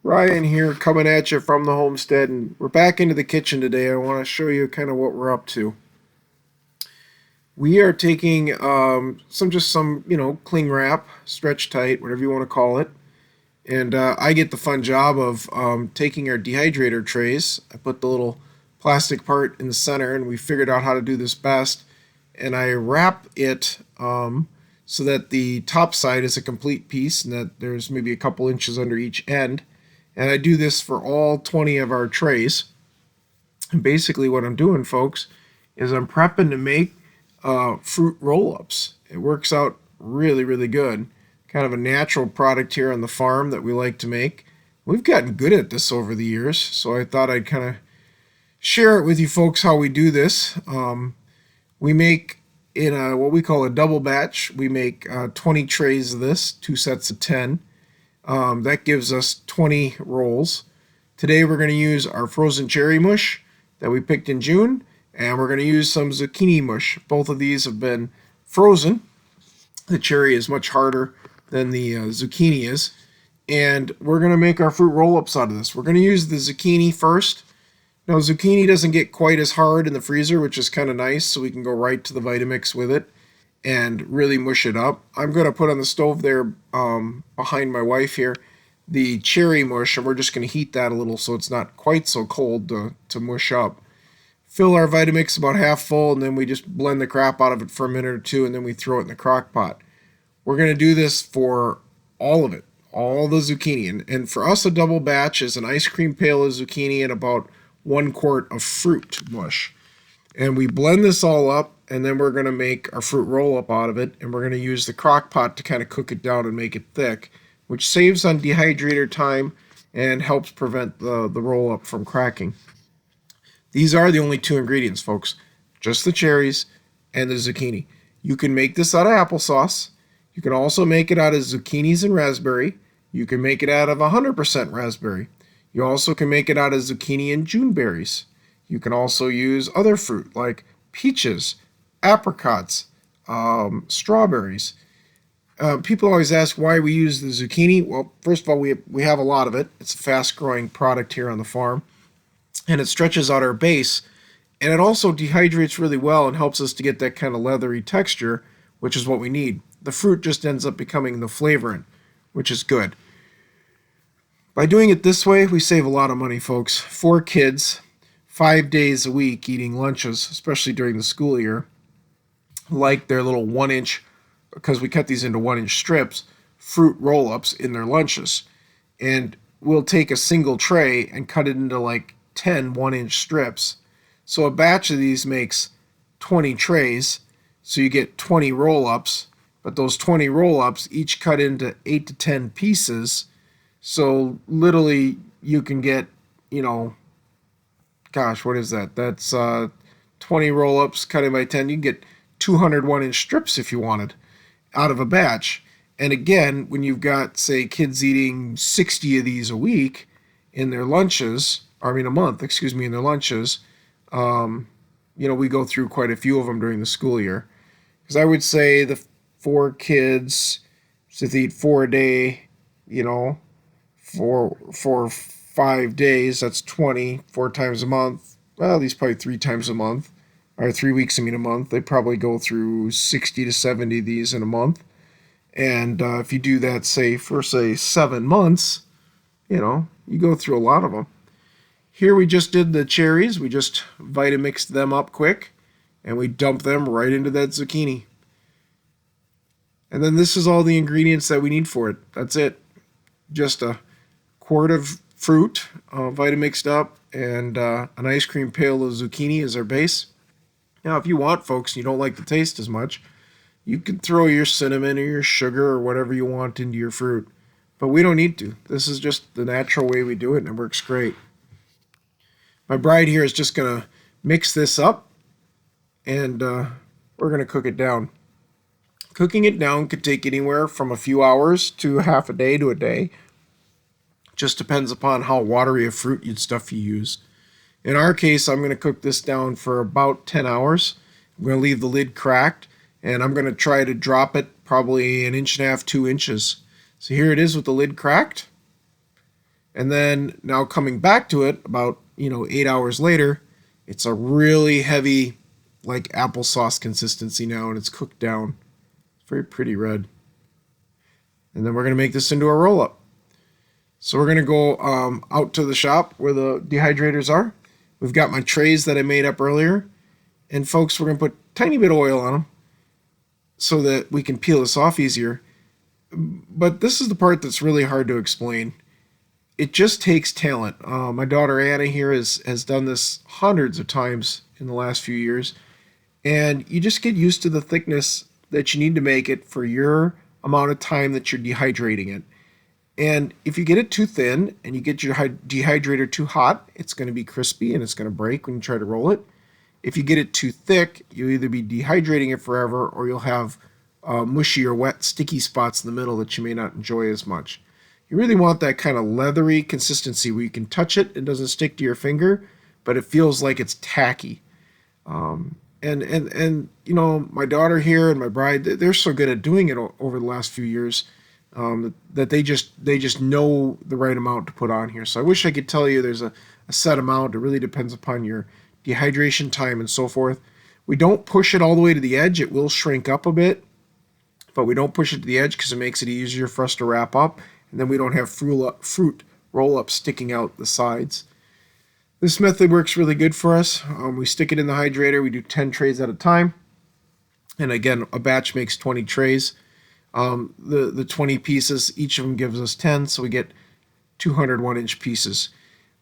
Ryan here, coming at you from the homestead, and we're back into the kitchen today. I want to show you kind of what we're up to. We are taking some cling wrap, stretch tight, whatever you want to call it, and I get the fun job of taking our dehydrator trays. I put the little plastic part in the center, and we figured out how to do this best. And I wrap it so that the top side is a complete piece, and that there's maybe a couple inches under each end. And I do this for all 20 of our trays. And basically what I'm doing, folks, is I'm prepping to make fruit roll-ups. It works out really, really good. Kind of a natural product here on the farm that we like to make. We've gotten good at this over the years, so I thought I'd kind of share it with you folks how we do this. We make in what we call a double batch. We make 20 trays of this, 2 sets of 10. That gives us 20 rolls. Today we're going to use our frozen cherry mush that we picked in June, and we're going to use some zucchini mush. Both of these have been frozen. The cherry is much harder than the zucchini is, and we're going to make our fruit roll-ups out of this. We're going to use the zucchini first. Now, zucchini doesn't get quite as hard in the freezer, which is kind of nice, so we can go right to the Vitamix with it and really mush it up. I'm going to put on the stove there behind my wife here the cherry mush, and we're just going to heat that a little so it's not quite so cold to mush up. Fill our Vitamix about half full, and then we just blend the crap out of it for a minute or two, and then we throw it in the crock pot. We're going to do this for all of it, all the zucchini. And for us, a double batch is an ice cream pail of zucchini and about 1 quart of fruit mush. And we blend this all up, and then we're going to make our fruit roll-up out of it, and we're going to use the crock pot to kind of cook it down and make it thick, which saves on dehydrator time and helps prevent the roll-up from cracking. These are the only 2 ingredients, folks, just the cherries and the zucchini. You can make this out of applesauce. You can also make it out of zucchinis and raspberry. You can make it out of 100% raspberry. You also can make it out of zucchini and Juneberries. You can also use other fruit like peaches, apricots, strawberries. People always ask why we use the zucchini. Well, first of all, we have a lot of it. It's a fast-growing product here on the farm, and it stretches out our base, and it also dehydrates really well and helps us to get that kind of leathery texture, which is what we need. The fruit just ends up becoming the flavorant, which is good. By doing it this way, we save a lot of money, folks. 4 kids, 5 days a week eating lunches, especially during the school year, like their little 1-inch, because we cut these into 1-inch strips, fruit roll-ups in their lunches. And we'll take a single tray and cut it into like 10 1-inch strips. So a batch of these makes 20 trays, so you get 20 roll-ups, but those 20 roll-ups each cut into 8 to 10 pieces. So literally you can get, gosh, what is that? That's 20 roll-ups cut by 10. You can get 200 1-inch strips if you wanted out of a batch. And again, when you've got, say, kids eating 60 of these a week in their lunches, a month, in their lunches, we go through quite a few of them during the school year. Because I would say the 4 kids, so they eat 4 a day, for 5 days, that's 20, 4 times a month. Well, at least probably 3 times a month, or 3 weeks, a month. They probably go through 60 to 70 of these in a month. And if you do that, for 7 months, you go through a lot of them. Here we just did the cherries. We just Vitamixed them up quick, and we dump them right into that zucchini. And then this is all the ingredients that we need for it. That's it. Just a quart of fruit, Vitamixed up, and an ice cream pail of zucchini as our base. Now, if you want, folks, you don't like the taste as much, you can throw your cinnamon or your sugar or whatever you want into your fruit. But we don't need to. This is just the natural way we do it, and it works great. My bride here is just going to mix this up, and we're going to cook it down. Cooking it down could take anywhere from a few hours to half a day to a day. Just depends upon how watery of fruit and stuff you use. In our case, I'm going to cook this down for about 10 hours. I'm going to leave the lid cracked, and I'm going to try to drop it probably 1.5 inches, 2 inches. So here it is with the lid cracked. And then now coming back to it about 8 hours later, it's a really heavy, like applesauce consistency now, and it's cooked down. It's very pretty red. And then we're going to make this into a roll-up. So we're going to go out to the shop where the dehydrators are. We've got my trays that I made up earlier. And folks, we're going to put a tiny bit of oil on them so that we can peel this off easier. But this is the part that's really hard to explain. It just takes talent. My daughter Anna here has done this hundreds of times in the last few years. And you just get used to the thickness that you need to make it for your amount of time that you're dehydrating it. And if you get it too thin and you get your dehydrator too hot, it's going to be crispy and it's going to break when you try to roll it. If you get it too thick, you'll either be dehydrating it forever or you'll have mushy or wet sticky spots in the middle that you may not enjoy as much. You really want that kind of leathery consistency where you can touch it, it doesn't stick to your finger, but it feels like it's tacky. And my daughter here and my bride, they're so good at doing it over the last few years that they just know the right amount to put on here. So I wish I could tell you there's a set amount. It really depends upon your dehydration time and so forth. We don't push it all the way to the edge. It will shrink up a bit, but we don't push it to the edge because it makes it easier for us to wrap up, and then we don't have fruit roll-ups sticking out the sides. This method works really good for us. We stick it in the hydrator. We do 10 trays at a time. And again, a batch makes 20 trays. The 20 pieces, each of them gives us 10, so we get 200 1-inch pieces.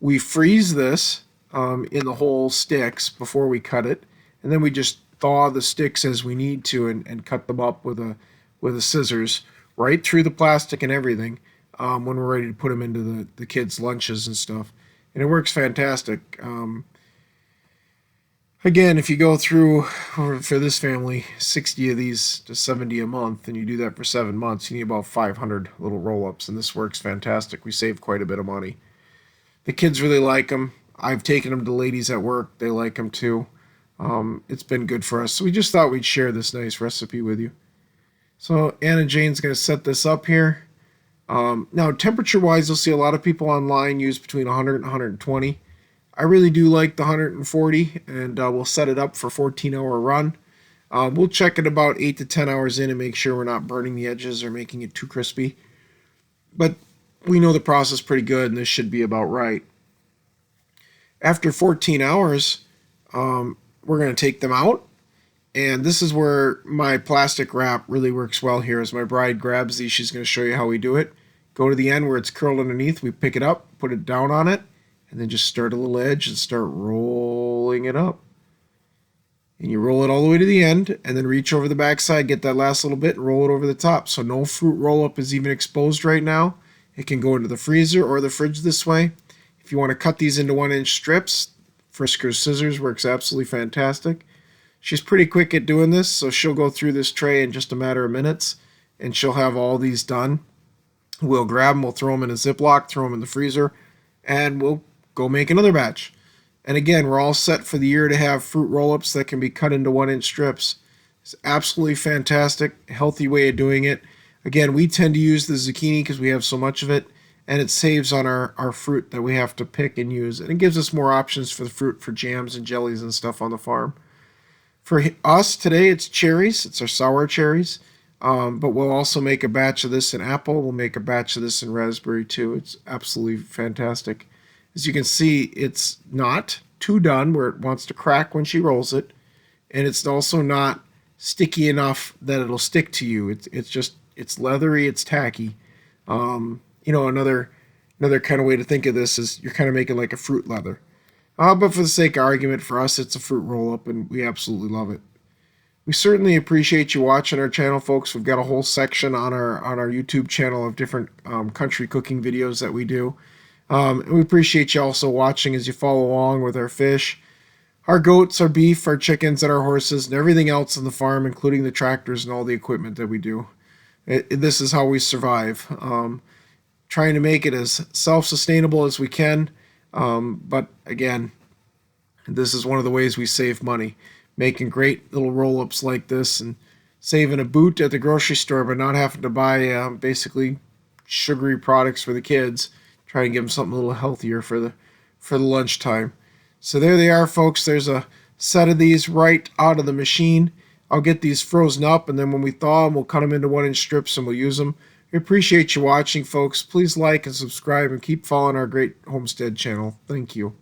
We freeze this in the whole sticks before we cut it, and then we just thaw the sticks as we need to and cut them up with a scissors right through the plastic and everything when we're ready to put them into the kids' lunches and stuff. And it works fantastic. Again, if you go through, for this family, 60 of these to 70 a month, and you do that for 7 months, you need about 500 little roll-ups, and this works fantastic. We save quite a bit of money. The kids really like them. I've taken them to ladies at work. They like them too. It's been good for us. So we just thought we'd share this nice recipe with you. So Anna Jane's going to set this up here. Now, temperature-wise, you'll see a lot of people online use between 100 and 120. I really do like the 140, and we'll set it up for a 14-hour run. We'll check it about 8 to 10 hours in and make sure we're not burning the edges or making it too crispy. But we know the process pretty good, and this should be about right. After 14 hours, we're going to take them out. And this is where my plastic wrap really works well here. As my bride grabs these, she's going to show you how we do it. Go to the end where it's curled underneath. We pick it up, put it down on it, and then just start a little edge and start rolling it up. And you roll it all the way to the end, and then reach over the back side, get that last little bit, and roll it over the top. So no fruit roll-up is even exposed right now. It can go into the freezer or the fridge this way. If you want to cut these into 1-inch strips, Frisker's scissors works absolutely fantastic. She's pretty quick at doing this, so she'll go through this tray in just a matter of minutes, and she'll have all these done. We'll grab them, we'll throw them in a Ziploc, throw them in the freezer, and we'll go make another batch. And again, we're all set for the year to have fruit roll-ups that can be cut into 1-inch strips. It's absolutely fantastic, healthy way of doing it. Again, we tend to use the zucchini because we have so much of it, and it saves on our fruit that we have to pick and use. And it gives us more options for the fruit for jams and jellies and stuff on the farm. For us today, it's cherries. It's our sour cherries. But we'll also make a batch of this in apple. We'll make a batch of this in raspberry too. It's absolutely fantastic. As you can see, it's not too done where it wants to crack when she rolls it. And it's also not sticky enough that it'll stick to you. It's leathery, it's tacky. Another kind of way to think of this is you're kind of making like a fruit leather. But for the sake of argument, for us, it's a fruit roll-up, and we absolutely love it. We certainly appreciate you watching our channel, folks. We've got a whole section on our YouTube channel of different country cooking videos that we do. And we appreciate you also watching as you follow along with our fish, our goats, our beef, our chickens, and our horses, and everything else on the farm, including the tractors and all the equipment that we do. This is how we survive. Trying to make it as self-sustainable as we can. But again, this is one of the ways we save money, making great little roll-ups like this and saving a boot at the grocery store, but not having to buy basically sugary products for the kids. Try and give them something a little healthier for the lunchtime. So there they are, folks. There's a set of these right out of the machine. I'll get these frozen up, and then when we thaw them, we'll cut them into 1-inch strips and we'll use them. We appreciate you watching, folks. Please like and subscribe and keep following our great homestead channel. Thank you.